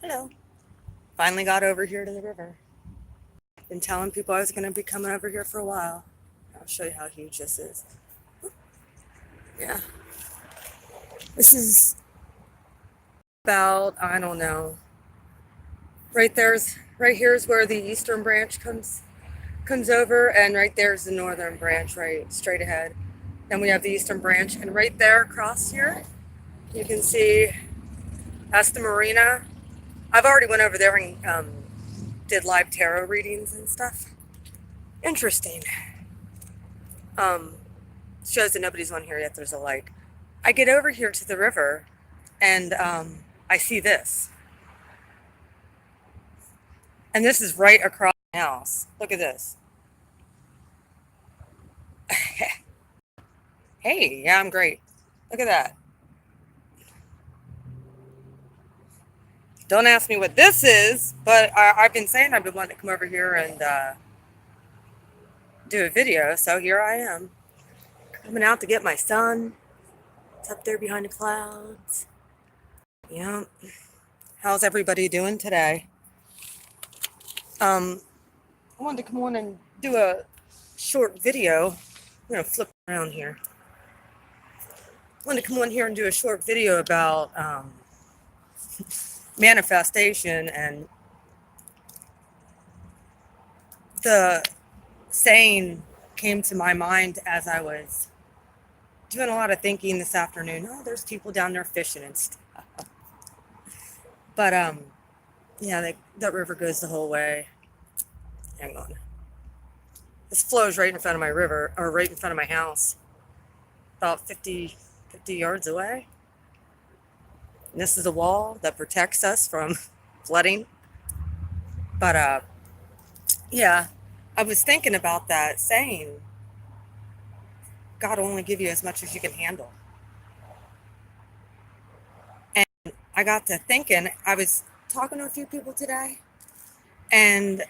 Hello. Finally got over here to the river. Been telling people I was going to be coming over here for a while. I'll show you how huge this is. Yeah. This is about, I don't know. Right here is where the eastern branch comes over, and right there's the northern branch right straight ahead. Then we have the eastern branch, and right there across here, you can see that's the marina. I've already went over there and did live tarot readings and stuff. Interesting. Um, Shows that nobody's on here yet. There's a light. I get over here to the river, and I see this, and this is right across my house. Look at this. Hey, yeah, I'm great. Look at that. Don't ask me what this is, but I've been saying I've been wanting to come over here and do a video, so here I am, coming out to get my son. It's up there behind the clouds. Yeah. How's everybody doing today? I wanted to come on and do a short video. I'm gonna flip around here. I wanted to come on here and do a short video about manifestation, and the saying came to my mind as I was doing a lot of thinking this afternoon. Oh, there's people down there fishing and stuff. But yeah, that river goes the whole way. Hang on. This flows right in front of my river, or right in front of my house, about 50 yards away. And this is a wall that protects us from flooding. But yeah, I was thinking about that saying, God will only give you as much as you can handle. And I got to thinking, I was talking to a few people today, and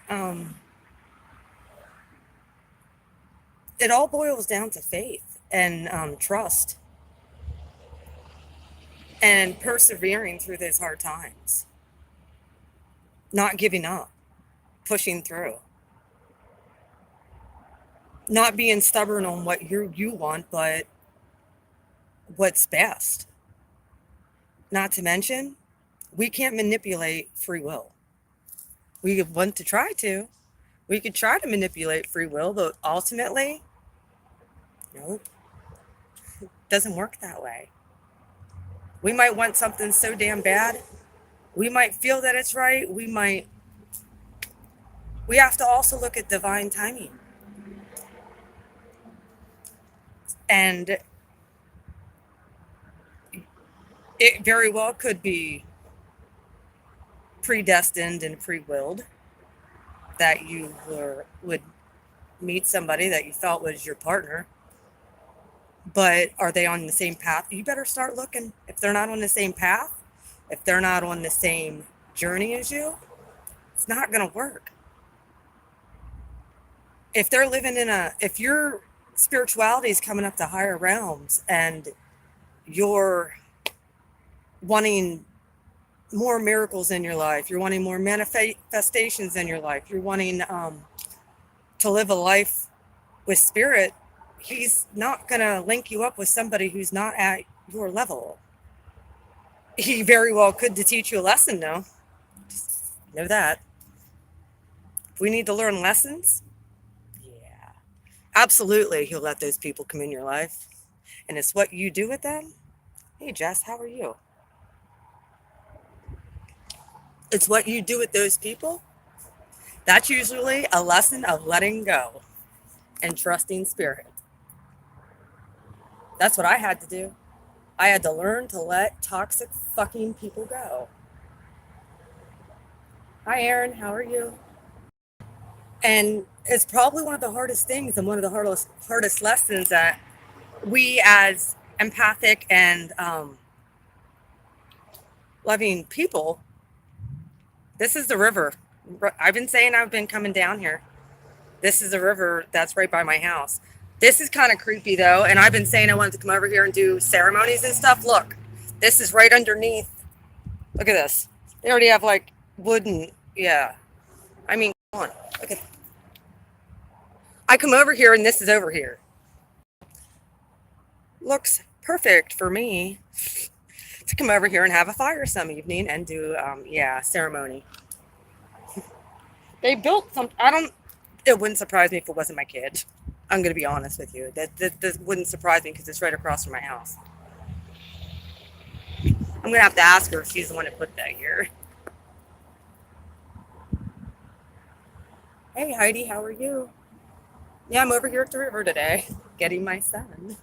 it all boils down to faith and trust and persevering through those hard times, not giving up, pushing through, not being stubborn on what you want, but what's best. Not to mention, we can't manipulate free will. We want to try to. We could try to manipulate free will, but ultimately, nope, it doesn't work that way. We might want something so damn bad. We might feel that it's right. We have to also look at divine timing. And it very well could be predestined and pre-willed that you would meet somebody that you felt was your partner. But are they on the same path? You better start looking. If they're not on the same path, if they're not on the same journey as you, it's not going to work. If they're living if your spirituality is coming up to higher realms and you're wanting more miracles in your life, you're wanting more manifestations in your life, you're wanting to live a life with spirit, he's not going to link you up with somebody who's not at your level. He very well could to teach you a lesson, though. Just know that. If we need to learn lessons, yeah, absolutely, he'll let those people come in your life. And it's what you do with them. Hey, Jess, how are you? It's what you do with those people. That's usually a lesson of letting go and trusting spirit. That's what I had to do. I had to learn to let toxic fucking people go. Hi, Aaron. How are you? And it's probably one of the hardest things and one of the hardest lessons that we as empathic and loving people, this is the river. I've been saying I've been coming down here. This is the river that's right by my house. This is kind of creepy, though, and I've been saying I wanted to come over here and do ceremonies and stuff. Look, this is right underneath. Look at this. They already have like wooden, yeah. I mean, come on. Look at, I come over here and this is over here. Looks perfect for me to come over here and have a fire some evening and do, yeah, ceremony. They built some, I don't, it wouldn't surprise me if it wasn't my kid. I'm going to be honest with you. That wouldn't surprise me because it's right across from my house. I'm going to have to ask her if she's the one that put that here. Hey, Heidi, how are you? Yeah, I'm over here at the river today, getting my son.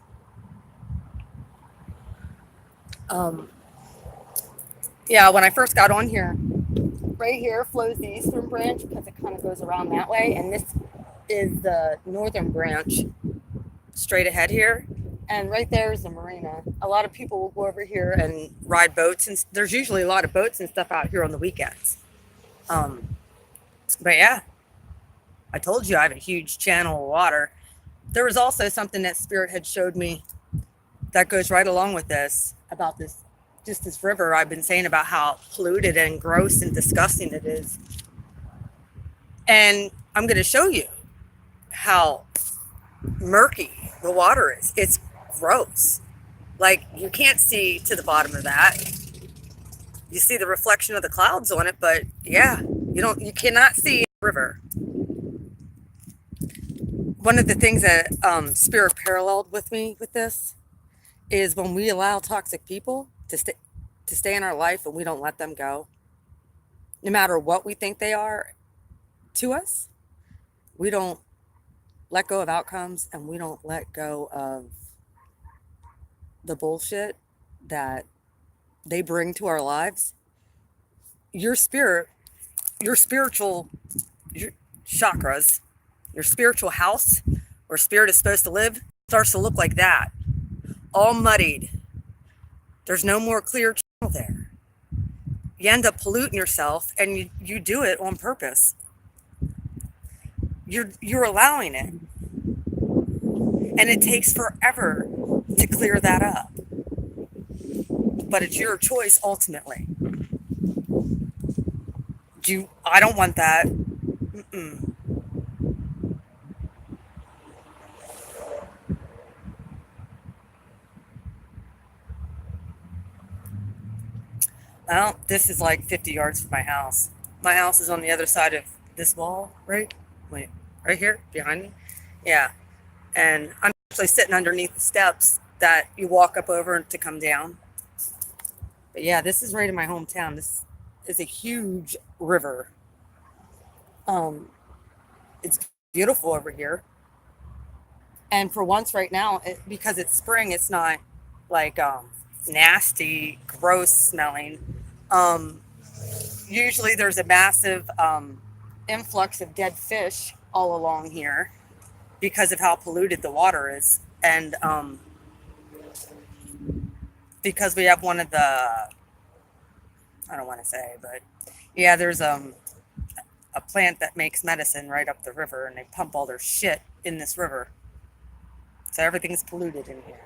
Yeah, when I first got on here, right here flows the eastern branch because it kind of goes around that way, and this is the northern branch straight ahead here. And right there is the marina. A lot of people will go over here and ride boats, and there's usually a lot of boats and stuff out here on the weekends. But yeah, I told you I have a huge channel of water. There was also something that Spirit had showed me that goes right along with this about this, just this river. I've been saying about how polluted and gross and disgusting it is. And I'm going to show you how murky the water is. It's gross. Like, you can't see to the bottom of that. You see the reflection of the clouds on it, but yeah, you cannot see the river. One of the things that Spirit paralleled with me with this is when we allow toxic people to stay in our life and we don't let them go, no matter what we think they are to us, we don't let go of outcomes and we don't let go of the bullshit that they bring to our lives. Your spirit, your spiritual your chakras, your spiritual house where spirit is supposed to live starts to look like that, all muddied. There's no more clear channel there. You end up polluting yourself, and you do it on purpose. You're allowing it, and it takes forever to clear that up. But it's your choice ultimately. I don't want that. Mm-mm. Well, this is like 50 yards from my house. My house is on the other side of this wall, right? Wait, right here behind me? Yeah. And I'm actually sitting underneath the steps that you walk up over to come down. But yeah, this is right in my hometown. This is a huge river. It's beautiful over here. And for once right now, because it's spring, it's not like nasty, gross smelling. Um, Usually there's a massive influx of dead fish all along here because of how polluted the water is. And because we have one of the, I don't want to say, but yeah, there's a plant that makes medicine right up the river, and they pump all their shit in this river. So everything's polluted in here.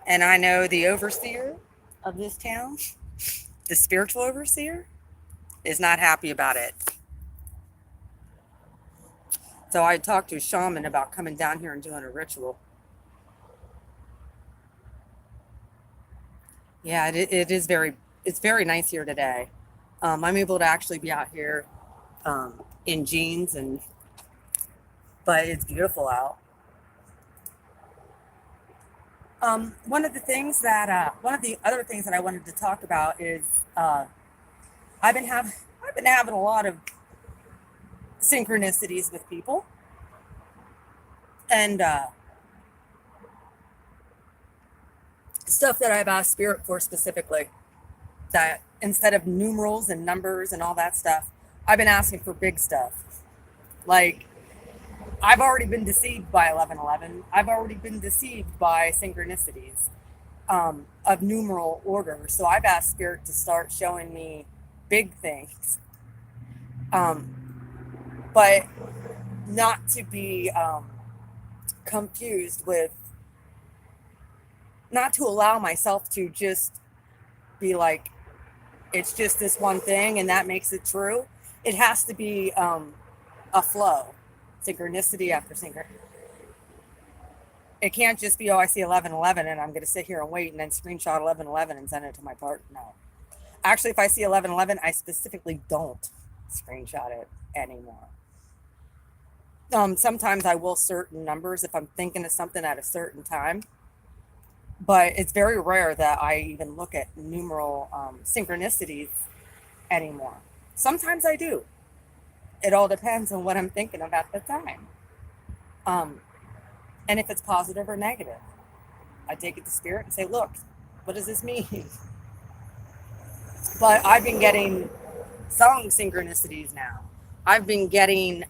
And I know the overseer of this town, the spiritual overseer, is not happy about it. So I talked to a shaman about coming down here and doing a ritual. Yeah, it's very nice here today. I'm able to actually be out here in jeans, but it's beautiful out. One of the other things that I wanted to talk about is I've been having a lot of synchronicities with people, and stuff that I've asked Spirit for specifically. That instead of numerals and numbers and all that stuff, I've been asking for big stuff. Like, I've already been deceived by 1111. I've already been deceived by synchronicities of numeral order. So I've asked Spirit to start showing me big things, but not to be confused with, not to allow myself to just be like, it's just this one thing and that makes it true. It has to be a flow, synchronicity after synchronicity. It can't just be, oh, I see 1111 and I'm going to sit here and wait and then screenshot 1111 and send it to my partner. No. Actually, if I see 1111, I specifically don't screenshot it anymore. Sometimes I will certain numbers if I'm thinking of something at a certain time, but it's very rare that I even look at numeral synchronicities anymore. Sometimes I do. It all depends on what I'm thinking of at the time. And if it's positive or negative, I take it to spirit and say, look, what does this mean? But I've been getting song synchronicities now. I've been getting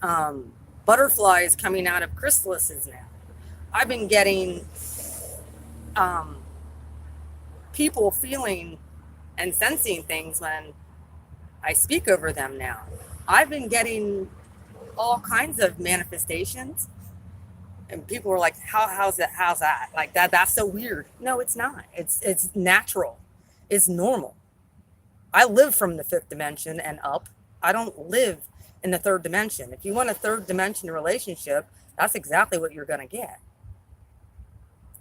butterflies coming out of chrysalises now. I've been getting people feeling and sensing things when I speak over them now. I've been getting all kinds of manifestations, and people were like, how's that? Like that's so weird. No, it's not. It's natural. It's normal. I live from the fifth dimension and up. I don't live in the third dimension. If you want a third dimension relationship, that's exactly what you're going to get.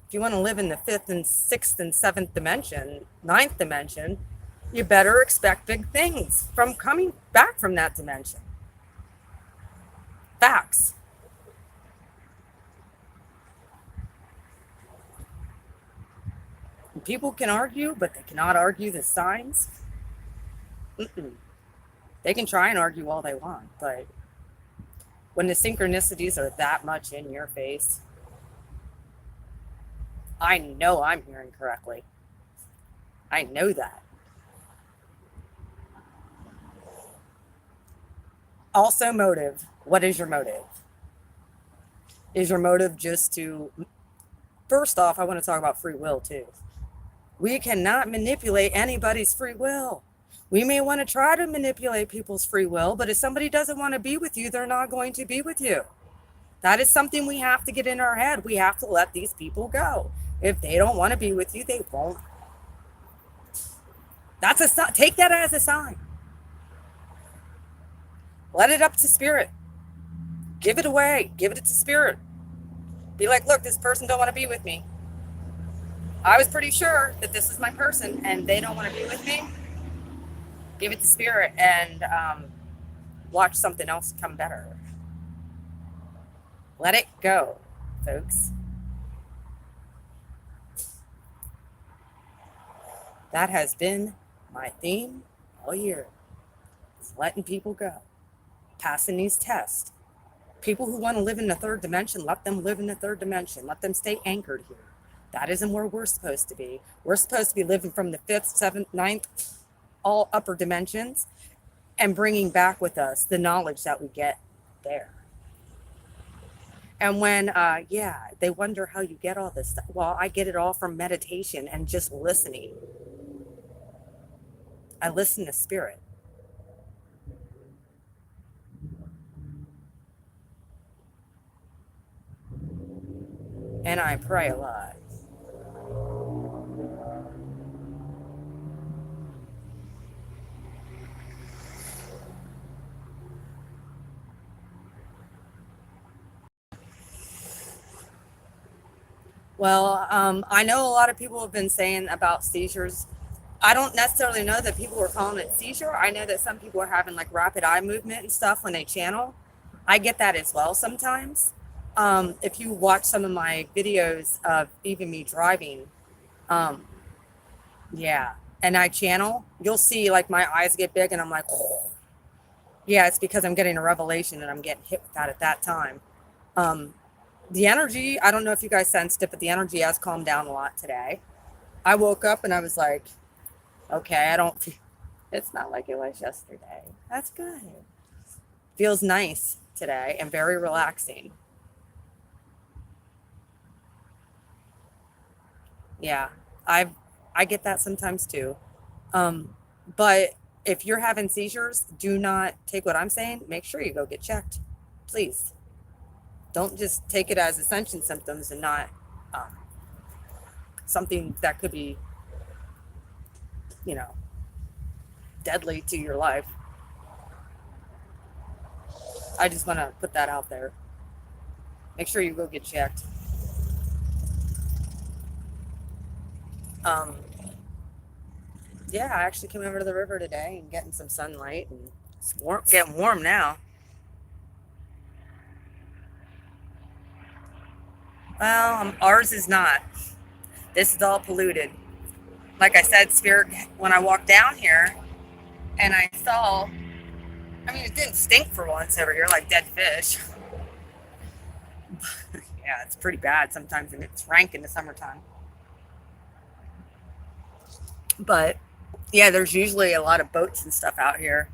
If you want to live in the fifth and sixth and seventh dimension, ninth dimension, you better expect big things from coming back from that dimension. Facts. People can argue, but they cannot argue the signs. They can try and argue all they want, but when the synchronicities are that much in your face, I know I'm hearing correctly. I know that. Also, motive. What is your motive? Is your motive just to... First off, I want to talk about free will too. We cannot manipulate anybody's free will. We may want to try to manipulate people's free will, but if somebody doesn't want to be with you, they're not going to be with you. That is something we have to get in our head. We have to let these people go. If they don't want to be with you, they won't. That's a take that as a sign. Let it up to spirit. Give it away. Give it to spirit. Be like, look, this person don't want to be with me. I was pretty sure that this is my person and they don't want to be with me. Give it to spirit and watch something else come better. Let it go, folks. That has been my theme all year. It's letting people go. Passing these tests. People who want to live in the third dimension, let them live in the third dimension. Let them stay anchored here. That isn't where we're supposed to be. We're supposed to be living from the fifth, seventh, ninth, all upper dimensions, and bringing back with us the knowledge that we get there. And when, they wonder how you get all this stuff. Well, I get it all from meditation and just listening. I listen to spirit. And I pray a lot. Well, I know a lot of people have been saying about seizures. I don't necessarily know that people were calling it seizure. I know that some people are having like rapid eye movement and stuff when they channel. I get that as well sometimes. If you watch some of my videos of even me driving, and I channel, you'll see like my eyes get big and I'm like, oh. Yeah, it's because I'm getting a revelation and I'm getting hit with that at that time. The energy, I don't know if you guys sensed it, but the energy has calmed down a lot today. I woke up and I was like, okay, it's not like it was yesterday. That's good. Feels nice today and very relaxing. Yeah, I get that sometimes too. But if you're having seizures, do not take what I'm saying. Make sure you go get checked, please. Don't just take it as ascension symptoms and not something that could be you know, deadly to your life. I just want to put that out there. Make sure you go get checked. Um, yeah, I actually came over to the river today and getting some sunlight, and it's warm, getting warm now. Well, ours is not. This is all polluted. Like I said, Spirit, when I walked down here and I saw, I mean, it didn't stink for once over here like dead fish. Yeah, it's pretty bad sometimes, and it's rank in the summertime. But yeah, there's usually a lot of boats and stuff out here.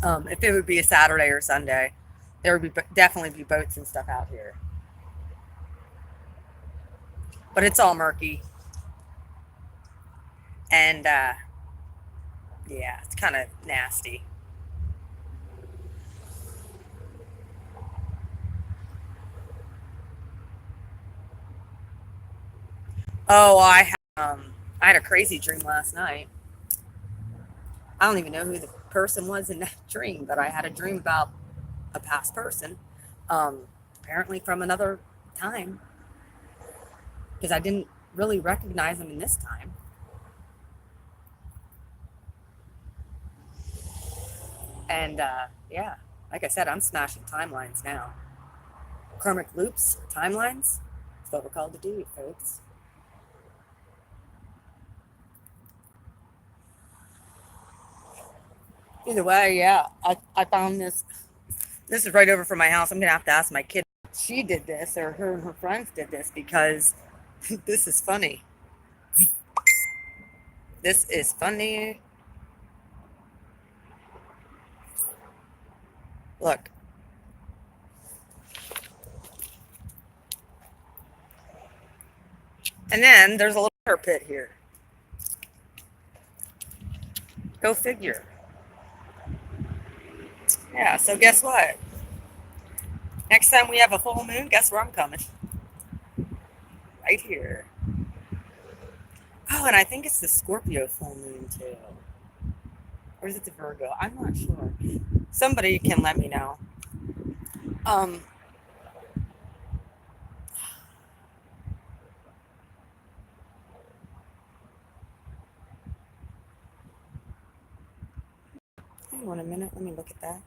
If it would be a Saturday or Sunday, there would be definitely be boats and stuff out here. But it's all murky, and yeah, it's kind of nasty. Oh, I had a crazy dream last night. I don't even know who the person was in that dream, but I had a dream about a past person, um, apparently from another time, because I didn't really recognize them in this time. And yeah, like I said, I'm smashing timelines now. Karmic loops, timelines. That's what we're called to do, folks. Either way, yeah, I found this. This is right over from my house. I'm gonna have to ask my kid. She did this, or her and her friends did this, because this is funny. This is funny. Look. And then there's a little water pit here. Go figure. Yeah, so guess what? Next time we have a full moon, guess where I'm coming? Right here. Oh, and I think it's the Scorpio full moon too. Or is it the Virgo? I'm not sure. Somebody can let me know. Um, hang on a minute. Let me look at that.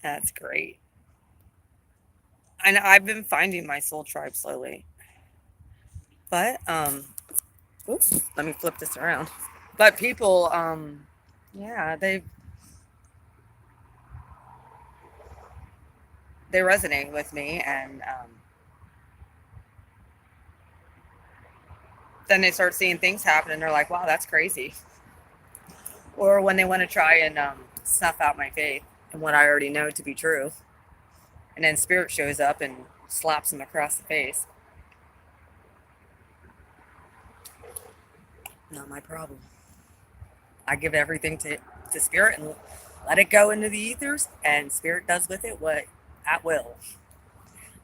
That's great. I know I've been finding my soul tribe slowly. But oops, let me flip this around. But people, yeah, they resonate with me, and then they start seeing things happen, and they're like, "Wow, that's crazy." Or when they want to try and snuff out my faith and what I already know to be true, and then spirit shows up and slaps them across the face. Not my problem. I give everything to spirit and let it go into the ethers, and spirit does with it what at will.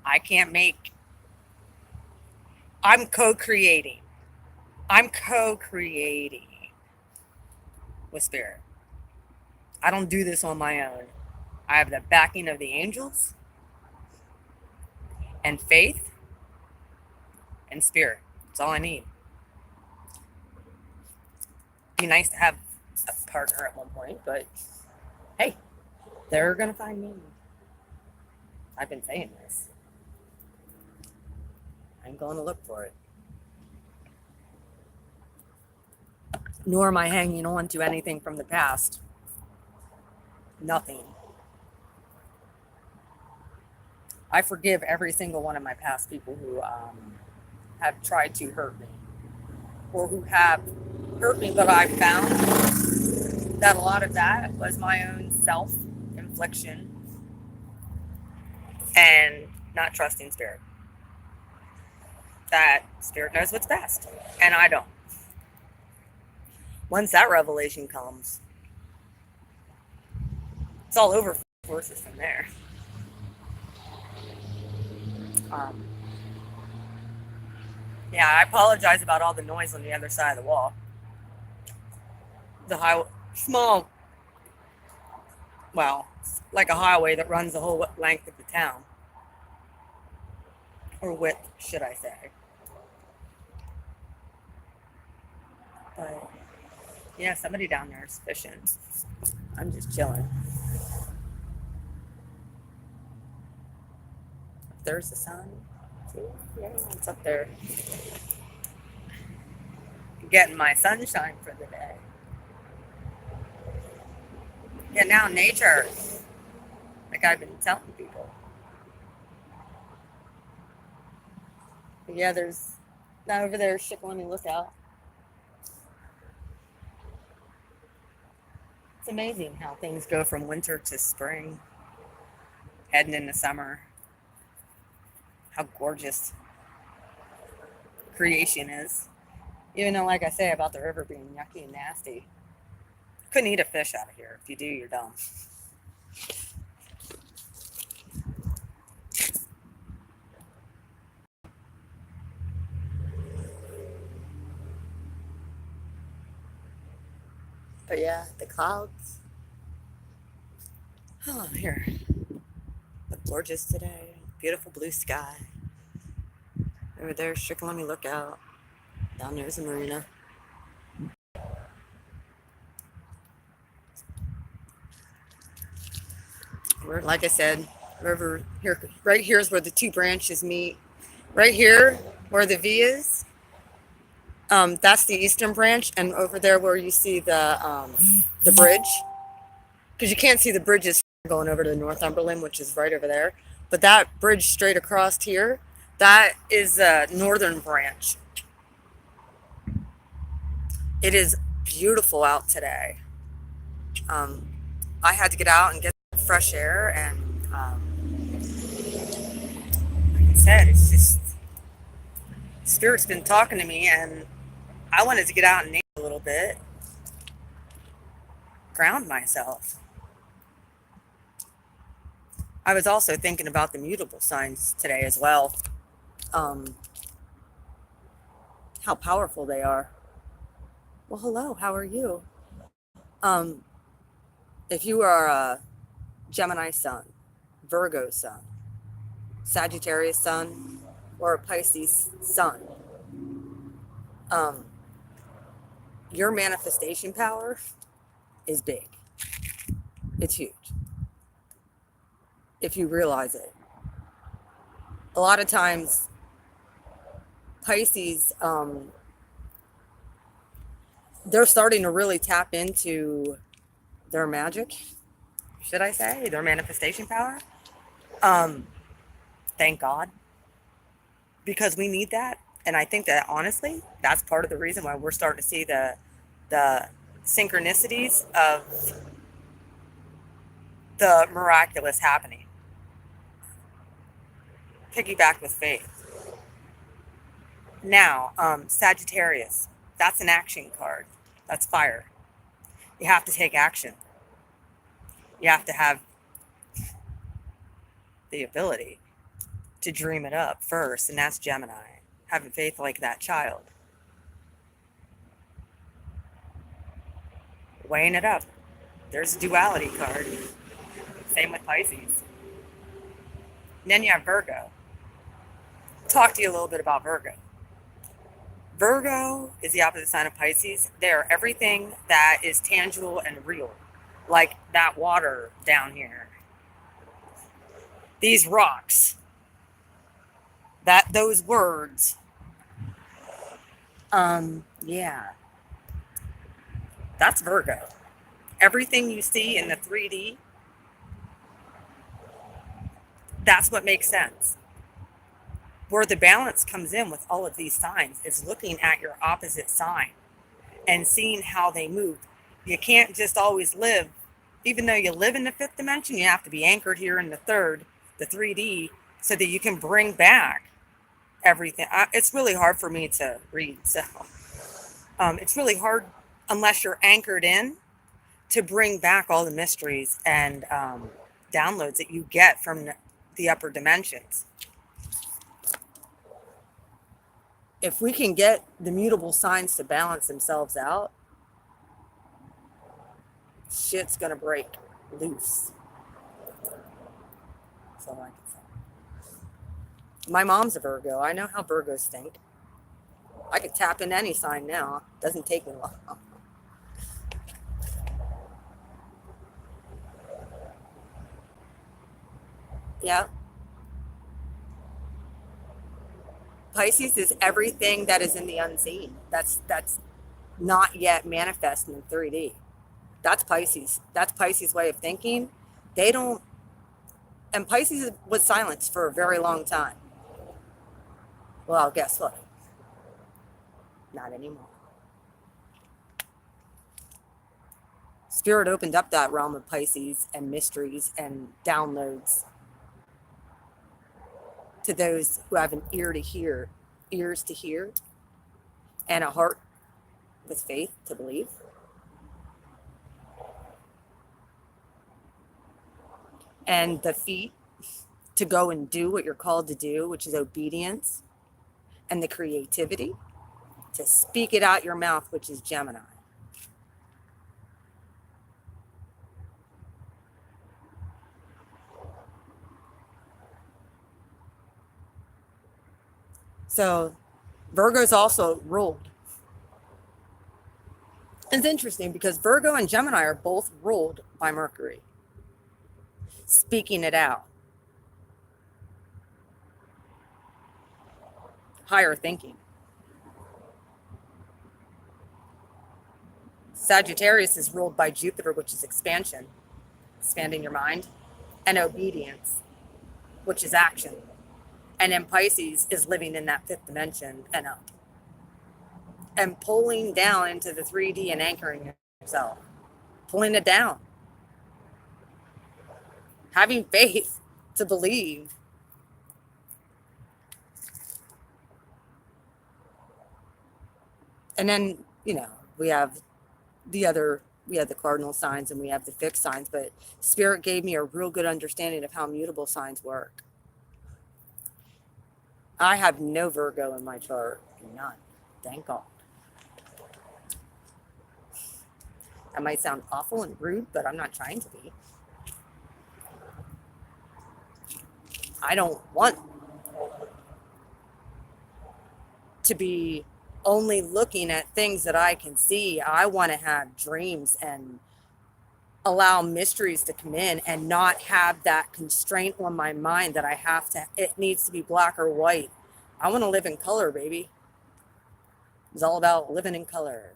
I can't make. I'm co-creating. I'm co-creating with spirit. I don't do this on my own. I have the backing of the angels and faith and spirit. That's all I need. Be nice to have a partner at one point, but hey, they're gonna find me. I've been saying this. I'm going to look for it. Nor am I hanging on to anything from the past. Nothing. I forgive every single one of my past people who have tried to hurt me, or who have hurt me, but I found that a lot of that was my own self-infliction and not trusting spirit. That spirit knows what's best, and I don't. Once that revelation comes, it's all over forces from there. Um, yeah, I apologize about all the noise on the other side of the wall. The highway, small, well, like a highway that runs the whole length of the town, or width, should I say. But yeah, somebody down there is fishing. I'm just chilling. There's the sun. See? Yeah, it's up there. Getting my sunshine for the day. Getting out in nature. Like I've been telling people. But yeah, there's that over there. Shikellamy Lookout. It's amazing how things go from winter to spring, heading into summer. How gorgeous creation is. Even though, like I say about the river being yucky and nasty, couldn't eat a fish out of here. If you do, you're dumb. But yeah, the clouds. Oh, here. Look gorgeous today. Beautiful blue sky. Over there, Shikellamy Lookout. Down there's the marina. We're, like I said, river here. Right here is where the two branches meet. Right here, where the V is, that's the eastern branch, and over there where you see the bridge, because you can't see the bridges going over to Northumberland, which is right over there. But that bridge straight across here, that is the northern branch. It is beautiful out today. I had to get out and get fresh air, and like I said, it's just Spirit's been talking to me, and I wanted to get out and nature a little bit, ground myself. I was also thinking about the mutable signs today as well. How powerful they are. Well, hello, how are you? If you are a Gemini sun, Virgo sun, Sagittarius sun, or a Pisces sun, your manifestation power is big. It's huge. If you realize it. A lot of times, Pisces, they're starting to really tap into their magic, should I say, their manifestation power. Thank God. Because we need that. And I think that honestly, that's part of the reason why we're starting to see the synchronicities of the miraculous happening. Piggyback with faith. Now, Sagittarius, that's an action card. That's fire. You have to take action. You have to have the ability to dream it up first, and that's Gemini. Having faith like that child. Weighing it up. There's a duality card. Same with Pisces. And then you have Virgo. I'll talk to you a little bit about Virgo. Virgo is the opposite sign of Pisces. They're everything that is tangible and real. Like that water down here. These rocks. Those words. Yeah. That's Virgo. Everything you see in the 3D, that's what makes sense. Where the balance comes in with all of these signs is looking at your opposite sign and seeing how they move. You can't just always live, even though you live in the fifth dimension, you have to be anchored here in the third, the 3D, so that you can bring back everything. It's really hard for me to read, so it's really hard unless you're anchored in to bring back all the mysteries and downloads that you get from the upper dimensions. If we can get the mutable signs to balance themselves out, shit's gonna break loose. That's all I can say. My mom's a Virgo. I know how Virgos think. I could tap in any sign now. Doesn't take me long. Yeah. Pisces is everything that is in the unseen. That's not yet manifesting in 3D. That's Pisces. That's Pisces' way of thinking. They don't, and Pisces was silenced for a very long time. Well, guess what? Not anymore. Spirit opened up that realm of Pisces and mysteries and downloads to those who have an ear to hear, ears to hear, and a heart with faith to believe. And the feet to go and do what you're called to do, which is obedience, and the creativity to speak it out your mouth, which is Gemini. So Virgo's also ruled. It's interesting because Virgo and Gemini are both ruled by Mercury. Speaking it out. Higher thinking. Sagittarius is ruled by Jupiter, which is expansion, expanding your mind, and obedience, which is action. And then Pisces is living in that fifth dimension and up. And pulling down into the 3D and anchoring yourself. Pulling it down. Having faith to believe. And then, we have the cardinal signs and we have the fixed signs, but Spirit gave me a real good understanding of how mutable signs work. I have no Virgo in my chart. None. Thank God. That might sound awful and rude, but I'm not trying to be. I don't want to be only looking at things that I can see. I want to have dreams and allow mysteries to come in and not have that constraint on my mind that it needs to be black or white. I want to live in color, baby. It's all about living in color.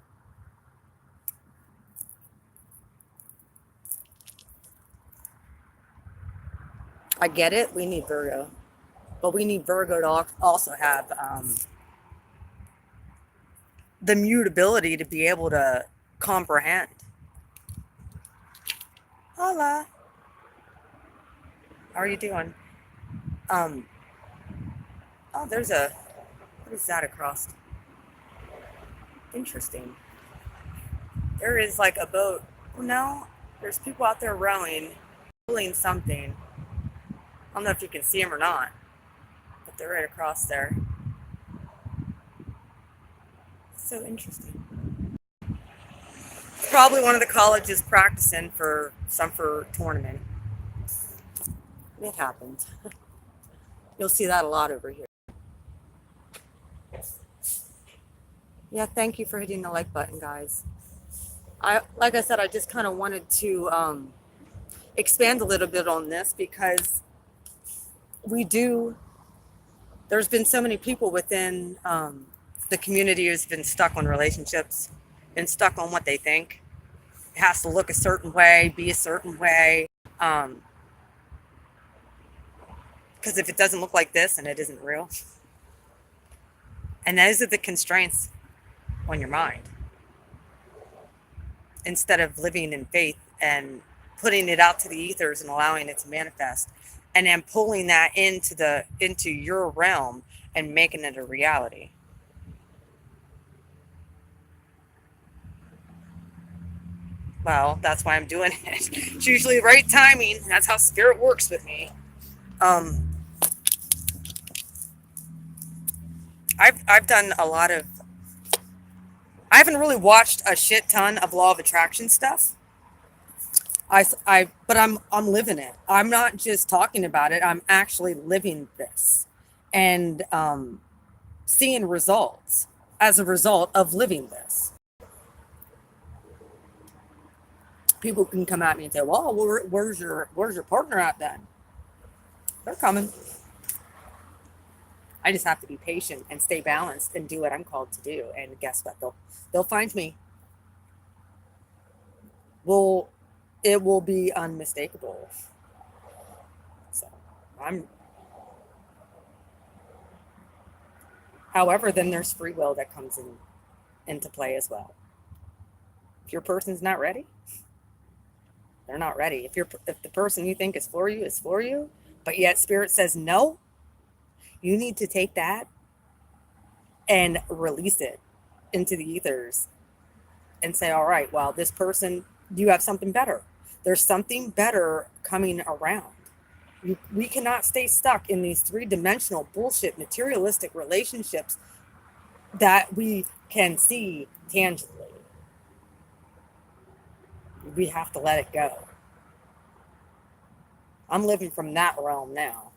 I get it. We need Virgo. But we need Virgo to also have the mutability to be able to comprehend. Hola. How are you doing? Oh, what is that across? Interesting. There is like a boat. No, there's people out there rowing, pulling something. I don't know if you can see them or not, but they're right across there. So interesting. It's probably one of the colleges practicing for tournament. It happens. You'll see that a lot over here. Yeah, thank you for hitting the like button, guys. Like I said, I just kind of wanted to expand a little bit on this because there's been so many people within the community who's been stuck on relationships, been stuck on what they think. It has to look a certain way, be a certain way. Because if it doesn't look like this, then it isn't real. And those are the constraints on your mind. instead of living in faith and putting it out to the ethers and allowing it to manifest, and then pulling that into your realm and making it a reality. Well, that's why I'm doing it. It's usually the right timing. That's how spirit works with me. Um, I've done a lot of. I haven't really watched a shit ton of law of attraction stuff. But I'm living it. I'm not just talking about it. I'm actually living this, and seeing results as a result of living this. People can come at me and say, "Well, where's your partner at then?" They're coming. I just have to be patient and stay balanced and do what I'm called to do. And guess what? They'll find me. Well, it will be unmistakable. So I'm. However, then there's free will that comes into play as well. If your person's not ready, they're not ready. If the person you think is for you, but yet spirit says no, you need to take that and release it into the ethers and say, all right, well, this person, you have something better. There's something better coming around. We cannot stay stuck in these three-dimensional bullshit materialistic relationships that we can see tangibly. We have to let it go. I'm living from that realm now.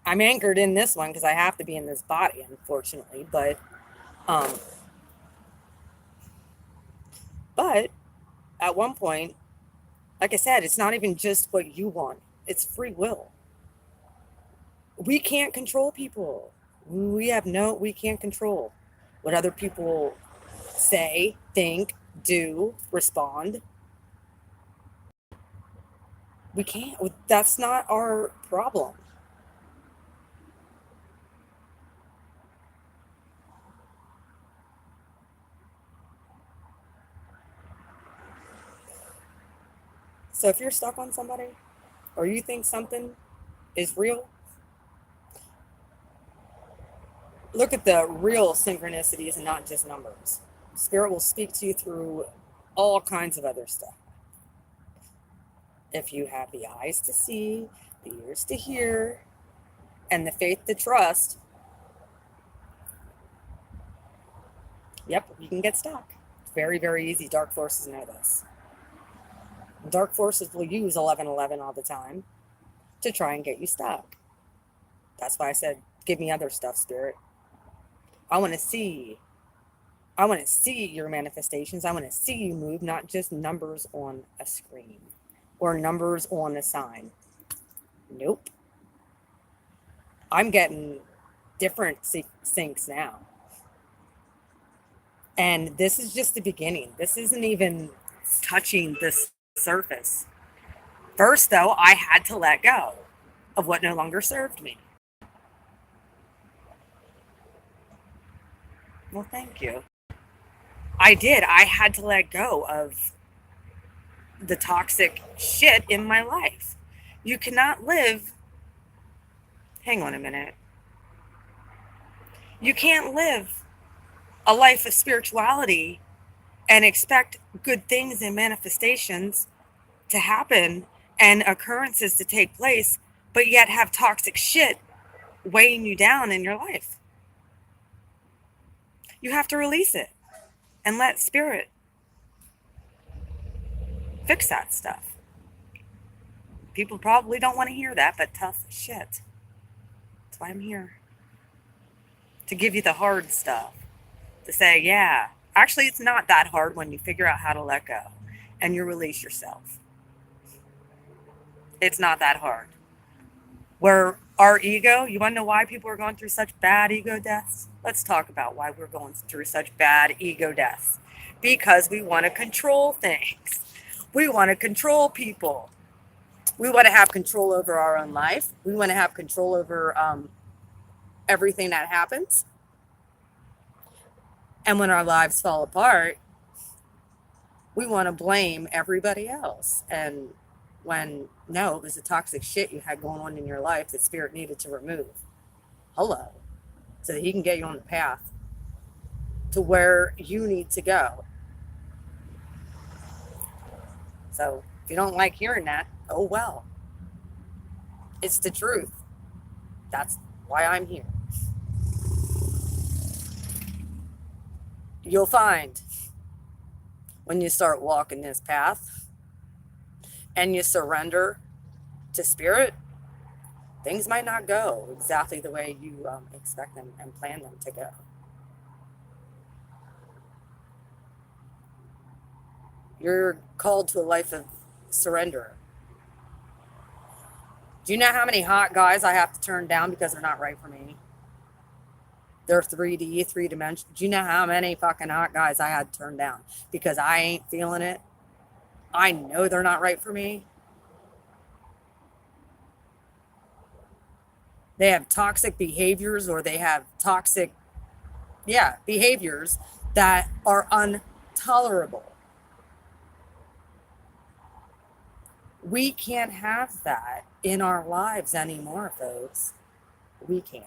I'm anchored in this one because I have to be in this body, unfortunately, but at one point, like I said, it's not even just what you want. It's free will. We can't control people. We can't control what other people say, think, do, respond. We can't. That's not our problem. So if you're stuck on somebody or you think something is real, look at the real synchronicities and not just numbers. Spirit will speak to you through all kinds of other stuff. If you have the eyes to see, the ears to hear, and the faith to trust, yep, you can get stuck. It's very, very easy. Dark forces know this. Dark forces will use 1111 all the time to try and get you stuck. That's why I said, give me other stuff, Spirit. I want to see your manifestations. I want to see you move, not just numbers on a screen or numbers on a sign. Nope. I'm getting different syncs now. And this is just the beginning. This isn't even touching the surface. First, though, I had to let go of what no longer served me. Well, thank you. I did. I had to let go of the toxic shit in my life. You cannot live. Hang on a minute. You can't live a life of spirituality and expect good things and manifestations to happen and occurrences to take place, but yet have toxic shit weighing you down in your life. You have to release it and let spirit fix that stuff. People probably don't want to hear that, but tough shit. That's why I'm here. To give you the hard stuff. To say, yeah, actually it's not that hard when you figure out how to let go and you release yourself. It's not that hard. Where our ego, you want to know why people are going through such bad ego deaths? Let's talk about why we're going through such bad ego deaths. Because we want to control things. We want to control people. We want to have control over our own life. We want to have control over everything that happens. And when our lives fall apart, We want to blame everybody else. And when no, it was the toxic shit you had going on in your life that spirit needed to remove. Hello. So that he can get you on the path to where you need to go. So if you don't like hearing that, oh well. It's the truth. That's why I'm here. You'll find when you start walking this path and you surrender to spirit, things might not go exactly the way you expect them and plan them to go. You're called to a life of surrender. Do you know how many hot guys I have to turn down because they're not right for me? They're 3D, 3 dimensional. Do you know how many fucking hot guys I had to turn down because I ain't feeling it? I know they're not right for me. They have toxic behaviors, or they have toxic, behaviors that are intolerable. We can't have that in our lives anymore, folks. We can't.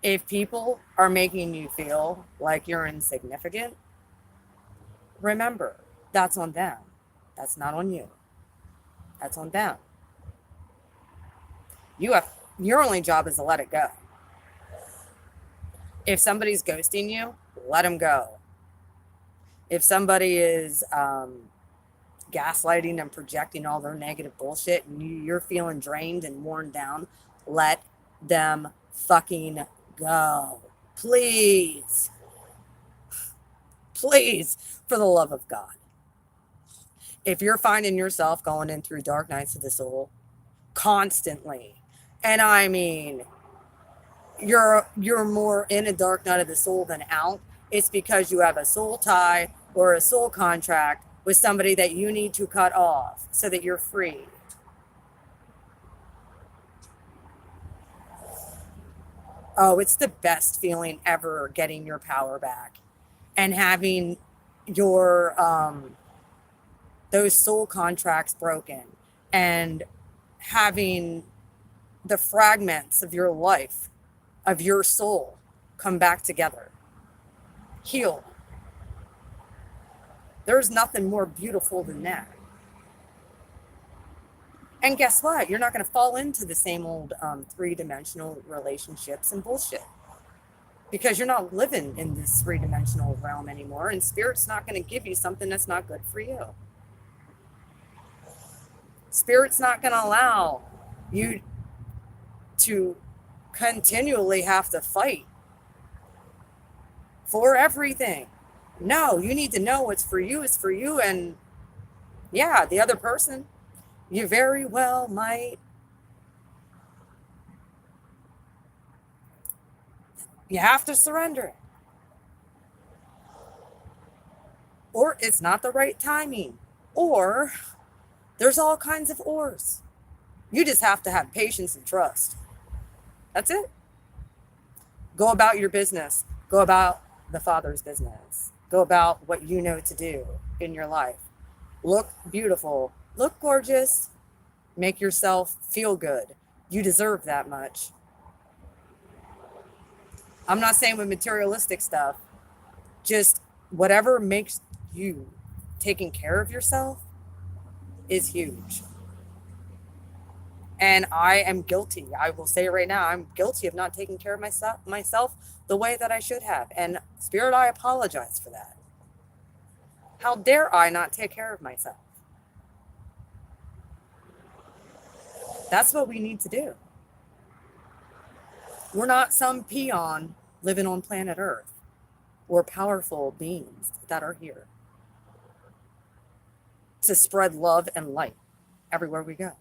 If people are making you feel like you're insignificant, remember, that's on them. That's not on you. That's on them. Your only job is to let it go. If somebody's ghosting you, let them go. If somebody is gaslighting and projecting all their negative bullshit and you're feeling drained and worn down, let them fucking go. Please. Please, for the love of God. If you're finding yourself going in through dark nights of the soul constantly, and I mean, you're more in a dark night of the soul than out, it's because you have a soul tie or a soul contract with somebody that you need to cut off so that you're free. Oh, it's the best feeling ever, getting your power back and having your those soul contracts broken and having the fragments of your life, of your soul, come back together, heal. There's nothing more beautiful than that. And guess what? You're not going to fall into the same old 3-dimensional relationships and bullshit, because you're not living in this 3-dimensional realm anymore, and spirit's not going to give you something that's not good for you. Spirit's not going to allow you to continually have to fight for everything. No, you need to know what's for you is for you. And yeah, the other person, you very well might, you have to surrender. Or it's not the right timing. Or there's all kinds of ors. You just have to have patience and trust. That's it. Go about your business. Go about the Father's business. Go about what you know to do in your life. Look beautiful. Look gorgeous. Make yourself feel good. You deserve that much. I'm not saying with materialistic stuff. Just whatever makes you taking care of yourself is huge. And I am guilty. I will say it right now. I'm guilty of not taking care of myself the way that I should have. And Spirit, I apologize for that. How dare I not take care of myself? That's what we need to do. We're not some peon living on planet Earth. We're powerful beings that are here to spread love and light everywhere we go.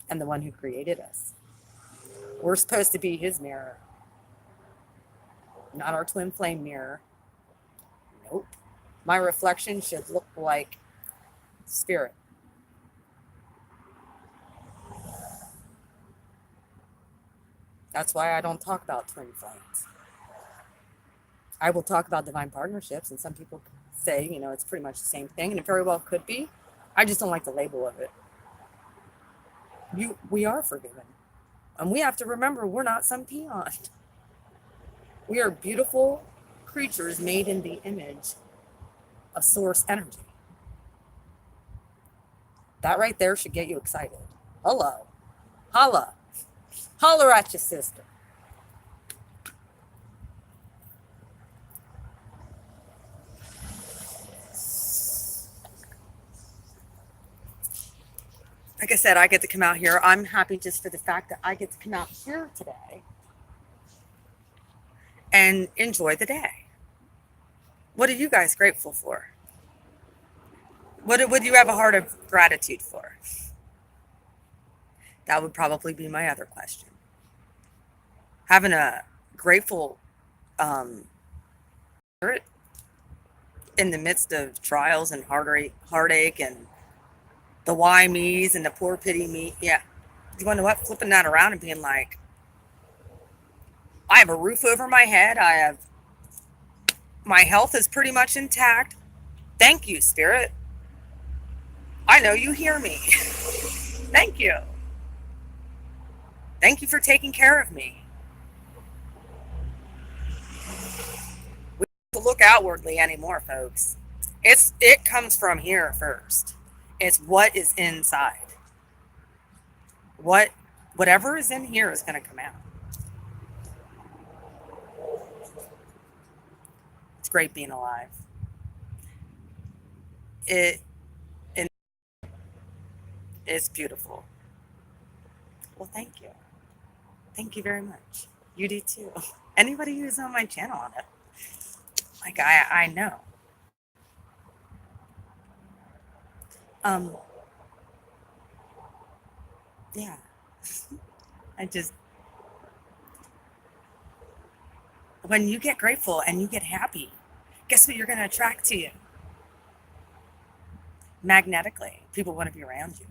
And the one who created us. We're supposed to be his mirror, not our twin flame mirror. Nope. My reflection should look like spirit. That's why I don't talk about twin flames. I will talk about divine partnerships, and some people say, it's pretty much the same thing, and it very well could be. I just don't like the label of it. We are forgiven. And we have to remember we're not some peon. We are beautiful creatures made in the image of source energy. That right there should get you excited. Hello. Holla. Holler at your sister. Like I said, I get to come out here. I'm happy just for the fact that I get to come out here today and enjoy the day. What are you guys grateful for? What would you have a heart of gratitude for? That would probably be my other question. Having a grateful spirit in the midst of trials and heartache and the why me's and the poor pity me. Yeah. You want to know what? Flipping that around and being like, I have a roof over my head. My health is pretty much intact. Thank you, Spirit. I know you hear me. Thank you. Thank you for taking care of me. We don't have to look outwardly anymore, folks. It comes from here first. It's what is inside. Whatever is in here is going to come out. It's great being alive. It's beautiful. Well, thank you. Thank you very much. You do too. Anybody who's on my channel on it, like I know. Yeah. When you get grateful and you get happy, guess what you're going to attract to you? Magnetically, people want to be around you.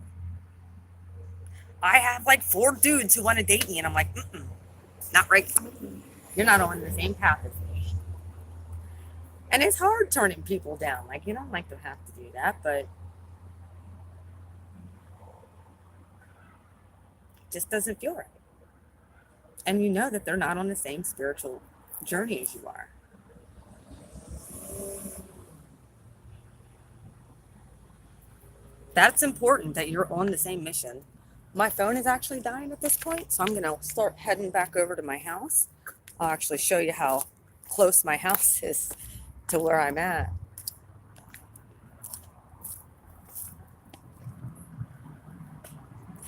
I have like 4 dudes who want to date me, and I'm like, not right. You're not on the same path as me. And it's hard turning people down. Like, you don't like to have to do that, but it just doesn't feel right. And you know that they're not on the same spiritual journey as you are. That's important that you're on the same mission. My phone is actually dying at this point, so I'm going to start heading back over to my house. I'll actually show you how close my house is to where I'm at.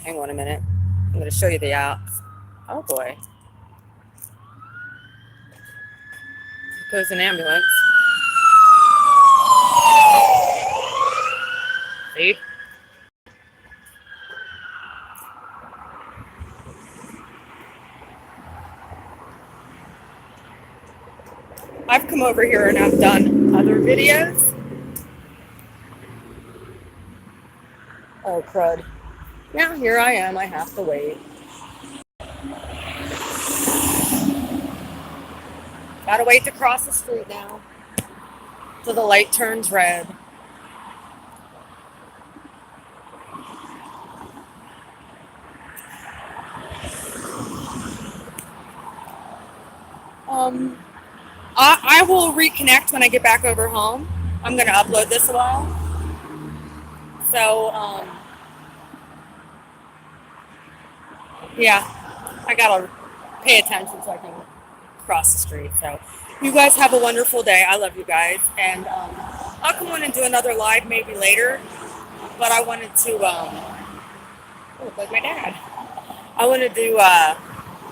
Hang on a minute. I'm going to show you the outs. Oh boy. Here goes an ambulance. See? I've come over here and I've done other videos. Oh, crud. Now here I am. I have to wait. Gotta wait to cross the street now till the light turns red. I will reconnect when I get back over home. I'm going to upload this a while. So, yeah, I got to pay attention so I can cross the street. So, you guys have a wonderful day. I love you guys. And I'll come on and do another live maybe later. But I wanted to, look like my dad. I wanted to,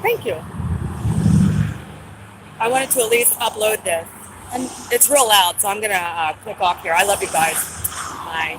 thank you. I wanted to at least upload this. And it's real loud, so I'm going to click off here. I love you guys. Bye.